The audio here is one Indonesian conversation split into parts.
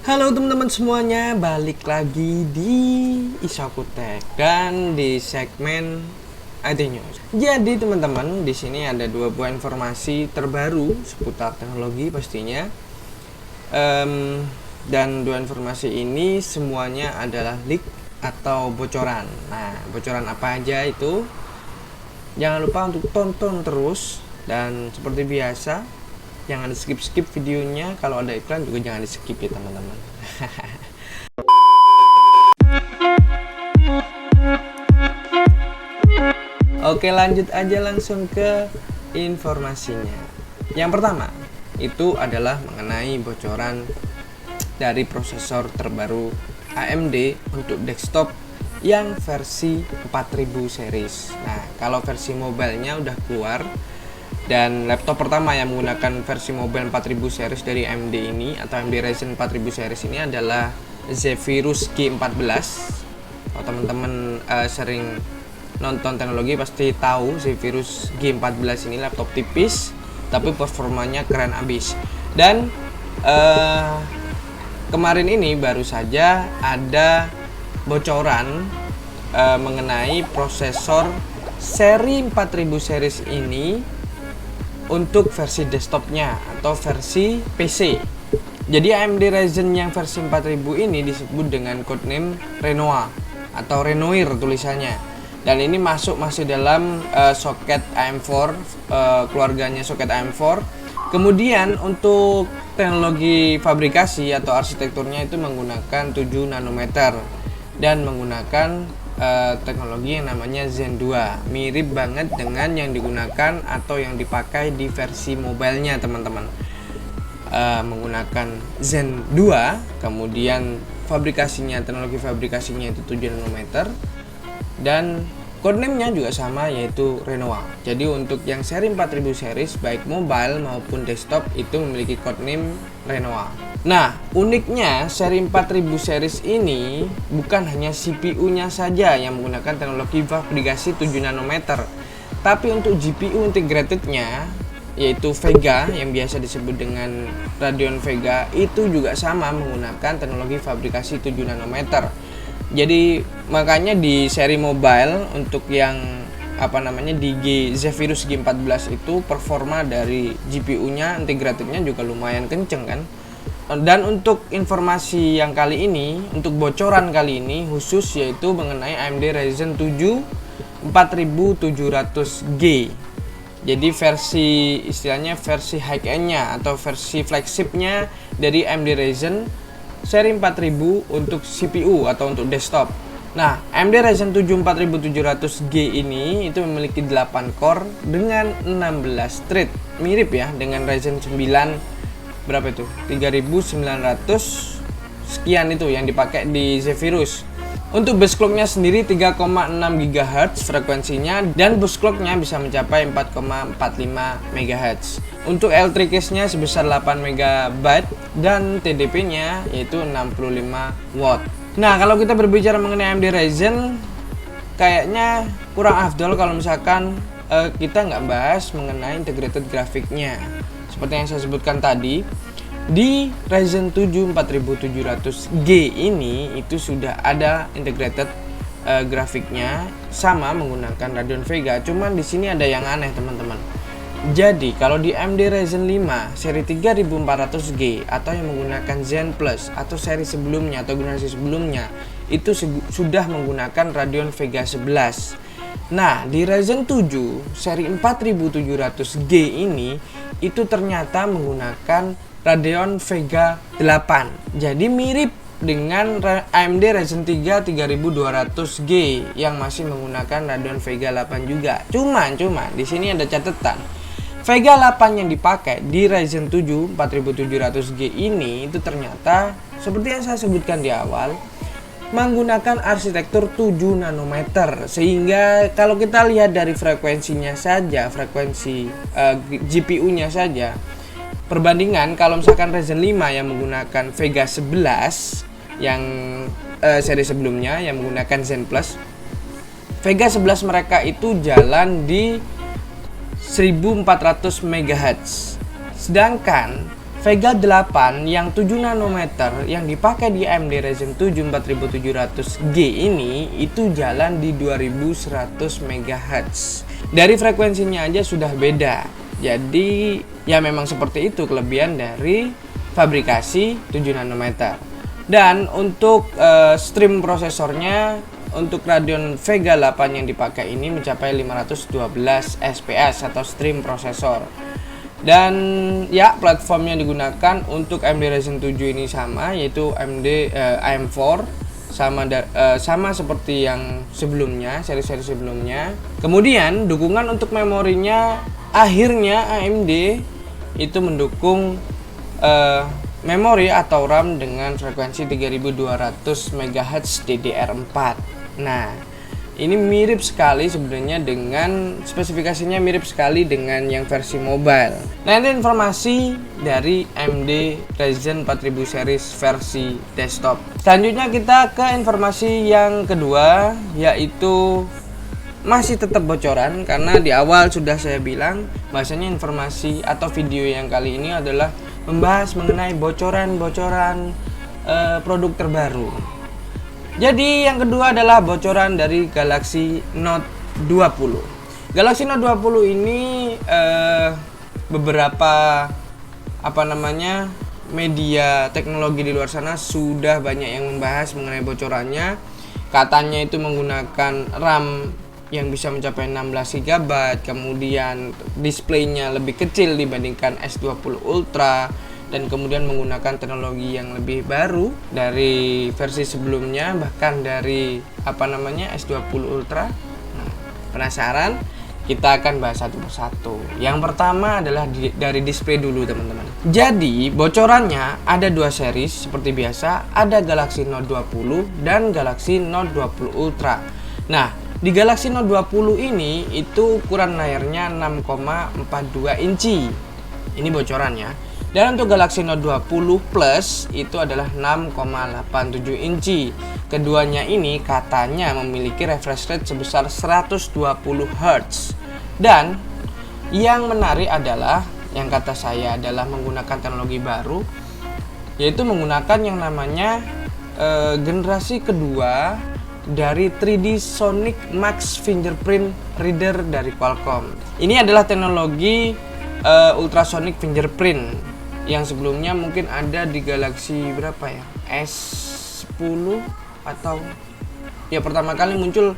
Halo teman-teman semuanya, balik lagi di Isakutek dan di segmen IT News. Jadi teman-teman, di sini ada dua buah informasi terbaru seputar teknologi pastinya. Dan dua informasi ini semuanya adalah leak atau bocoran. Nah, bocoran apa aja itu? Jangan lupa untuk tonton terus, dan seperti biasa jangan di skip videonya. Kalau ada iklan juga jangan di skip ya teman-teman. Oke, lanjut aja langsung ke informasinya. Yang pertama itu adalah mengenai bocoran dari prosesor terbaru AMD untuk desktop yang versi 4000 series. Nah, kalau versi mobile-nya udah keluar. Dan laptop pertama yang menggunakan versi mobile 4000 series dari AMD ini atau AMD Ryzen 4000 series ini adalah Zephyrus G14. Kalau teman-teman sering nonton teknologi pasti tahu Zephyrus G14 ini laptop tipis tapi performanya keren abis. Dan kemarin ini baru saja ada bocoran mengenai prosesor seri 4000 series ini untuk versi desktopnya atau versi PC. Jadi AMD Ryzen yang versi 4000 ini disebut dengan codename Renoir atau Renoir tulisannya. Dan ini masih dalam soket AM4, keluarganya soket AM4. Kemudian untuk teknologi fabrikasi atau arsitekturnya itu menggunakan 7 nanometer dan menggunakan teknologi yang namanya Zen 2. Mirip banget dengan yang digunakan atau yang dipakai di versi mobilenya teman-teman. Menggunakan Zen 2, kemudian teknologi fabrikasinya itu 7 nanometer dan codename-nya juga sama, yaitu Renoir. Jadi untuk yang seri 4000 series baik mobile maupun desktop itu memiliki codename Renoir. Nah, uniknya seri 4000 series ini bukan hanya CPU-nya saja yang menggunakan teknologi fabrikasi 7 nanometer, tapi untuk GPU integrated-nya yaitu Vega yang biasa disebut dengan Radeon Vega itu juga sama menggunakan teknologi fabrikasi 7 nanometer. Jadi makanya di seri mobile untuk yang di Zephyrus G14 itu performa dari GPU-nya integrated-nya juga lumayan kenceng kan. Dan untuk informasi yang kali ini, untuk bocoran kali ini khusus yaitu mengenai AMD Ryzen 7 4700G. Jadi versi high end-nya atau versi flagship-nya dari AMD Ryzen seri 4000 untuk CPU atau untuk desktop. Nah, AMD Ryzen 7 4700G ini itu memiliki 8 core dengan 16 thread. Mirip ya dengan Ryzen 9 berapa itu? 3900 sekian itu yang dipakai di Zephyrus. Untuk bus clock-nya sendiri 3,6 GHz frekuensinya dan bus clock-nya bisa mencapai 4,45 MHz. Untuk L3 case-nya sebesar 8 MB dan TDP-nya yaitu 65 watt. Nah, kalau kita berbicara mengenai AMD Ryzen kayaknya kurang afdol kalau misalkan kita nggak bahas mengenai integrated grafiknya. Seperti yang saya sebutkan tadi, di Ryzen 7 4700G ini itu sudah ada integrated grafiknya sama menggunakan Radeon Vega. Cuman di sini ada yang aneh teman-teman. Jadi kalau di AMD Ryzen 5 seri 3400G atau yang menggunakan Zen Plus atau seri sebelumnya atau generasi sebelumnya itu sudah menggunakan Radeon Vega 11. Nah, di Ryzen 7 seri 4700G ini itu ternyata menggunakan Radeon Vega 8. Jadi mirip dengan AMD Ryzen 3 3200G yang masih menggunakan Radeon Vega 8 juga. Cuman di sini ada catatan. Vega 8 yang dipakai di Ryzen 7 4700G ini itu ternyata seperti yang saya sebutkan di awal menggunakan arsitektur 7 nanometer, sehingga kalau kita lihat dari frekuensinya saja, frekuensi GPU-nya saja, perbandingan kalau misalkan Ryzen 5 yang menggunakan Vega 11 yang seri sebelumnya yang menggunakan Zen Plus, Vega 11 mereka itu jalan di 1400 MHz. Sedangkan Vega 8 yang 7 nanometer yang dipakai di AMD Ryzen 7 4700G ini itu jalan di 2100 MHz. Dari frekuensinya aja sudah beda. Jadi ya memang seperti itu kelebihan dari fabrikasi 7 nanometer. Dan untuk stream prosesornya untuk Radeon Vega 8 yang dipakai ini mencapai 512 FPS atau stream prosesor. Dan ya platformnya digunakan untuk AMD Ryzen 7 ini sama, yaitu AMD AM4 sama seperti yang sebelumnya, seri-seri sebelumnya. Kemudian dukungan untuk memorinya akhirnya AMD itu mendukung memori atau RAM dengan frekuensi 3200 MHz DDR4. Nah, ini mirip sekali sebenarnya dengan spesifikasinya mirip sekali dengan yang versi mobile. Nah, ini informasi dari AMD Ryzen 4000 series versi desktop. Selanjutnya kita ke informasi yang kedua, yaitu masih tetap bocoran karena di awal sudah saya bilang bahwasanya informasi atau video yang kali ini adalah membahas mengenai bocoran-bocoran produk terbaru. Jadi yang kedua adalah bocoran dari Galaxy Note 20. Galaxy Note 20 ini beberapa media teknologi di luar sana sudah banyak yang membahas mengenai bocorannya. Katanya itu menggunakan RAM yang bisa mencapai 16 GB, kemudian displaynya lebih kecil dibandingkan S20 Ultra, dan kemudian menggunakan teknologi yang lebih baru dari versi sebelumnya, bahkan dari S20 Ultra. Nah, penasaran? Kita akan bahas satu persatu. Yang pertama adalah dari display dulu, teman-teman. Jadi bocorannya ada dua seri seperti biasa, ada Galaxy Note 20 dan Galaxy Note 20 Ultra. Nah, di Galaxy Note 20 ini itu ukuran layarnya 6,42 inci. Ini bocorannya. Dan untuk Galaxy Note 20 Plus itu adalah 6,87 inci. Keduanya ini katanya memiliki refresh rate sebesar 120 Hz. Dan yang menarik adalah, yang kata saya adalah menggunakan teknologi baru, yaitu menggunakan yang namanya generasi kedua dari 3D Sonic Max Fingerprint Reader dari Qualcomm. Ini adalah teknologi ultrasonic fingerprint yang sebelumnya mungkin ada di Galaxy berapa ya? S10 atau ya pertama kali muncul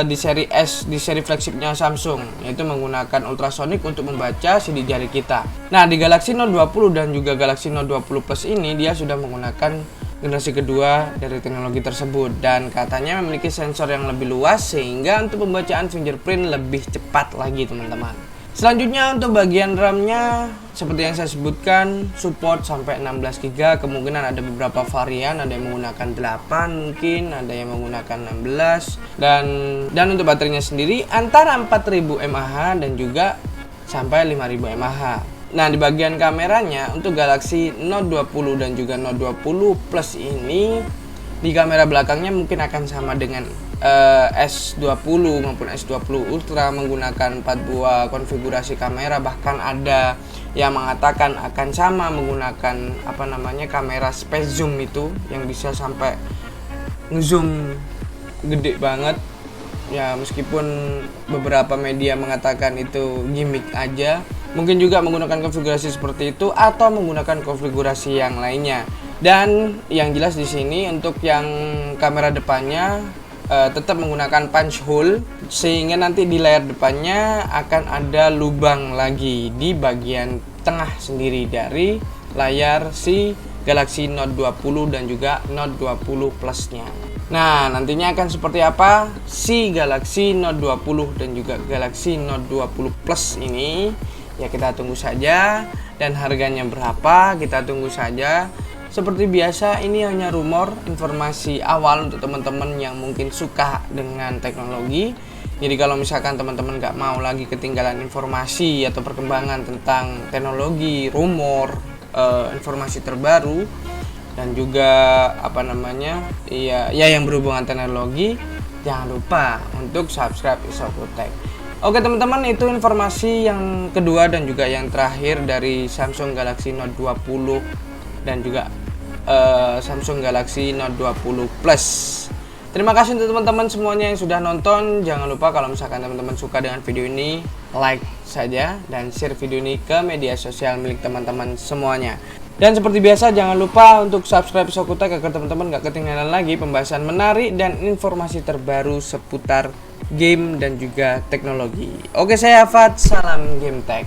di seri S, di seri flagshipnya Samsung, yaitu menggunakan ultrasonic untuk membaca sidik jari kita. Nah, di Galaxy Note 20 dan juga Galaxy Note 20 Plus ini dia sudah menggunakan generasi kedua dari teknologi tersebut dan katanya memiliki sensor yang lebih luas sehingga untuk pembacaan fingerprint lebih cepat lagi, teman-teman. Selanjutnya untuk bagian RAM-nya seperti yang saya sebutkan, support sampai 16 GB, kemungkinan ada beberapa varian, ada yang menggunakan 8 mungkin, ada yang menggunakan 16, dan untuk baterainya sendiri antara 4000 mAh dan juga sampai 5000 mAh. Nah, di bagian kameranya untuk Galaxy Note 20 dan juga Note 20 Plus ini di kamera belakangnya mungkin akan sama dengan S20 maupun S20 Ultra, menggunakan 4 buah konfigurasi kamera, bahkan ada yang mengatakan akan sama menggunakan kamera space zoom itu yang bisa sampai ngezoom gede banget ya, meskipun beberapa media mengatakan itu gimmick aja. Mungkin juga menggunakan konfigurasi seperti itu atau menggunakan konfigurasi yang lainnya. Dan yang jelas di sini untuk yang kamera depannya tetap menggunakan punch hole, sehingga nanti di layar depannya akan ada lubang lagi di bagian tengah sendiri dari layar si Galaxy Note 20 dan juga Note 20 Plus-nya. Nah, nantinya akan seperti apa si Galaxy Note 20 dan juga Galaxy Note 20 Plus ini? Ya, kita tunggu saja, dan harganya berapa kita tunggu saja. Seperti biasa, ini hanya rumor, informasi awal untuk teman-teman yang mungkin suka dengan teknologi. Jadi kalau misalkan teman-teman nggak mau lagi ketinggalan informasi atau perkembangan tentang teknologi, rumor, informasi terbaru, dan juga yang berhubungan teknologi, jangan lupa untuk subscribe Isofutech. Oke teman-teman, itu informasi yang kedua dan juga yang terakhir dari Samsung Galaxy Note 20 dan juga Samsung Galaxy Note 20 Plus. Terima kasih untuk teman-teman semuanya yang sudah nonton. Jangan lupa kalau misalkan teman-teman suka dengan video ini, like saja dan share video ini ke media sosial milik teman-teman semuanya. Dan seperti biasa, jangan lupa untuk subscribe Sokutek agar teman-teman gak ketinggalan lagi pembahasan menarik dan informasi terbaru seputar game dan juga teknologi. Oke, saya Hafat, salam game tech.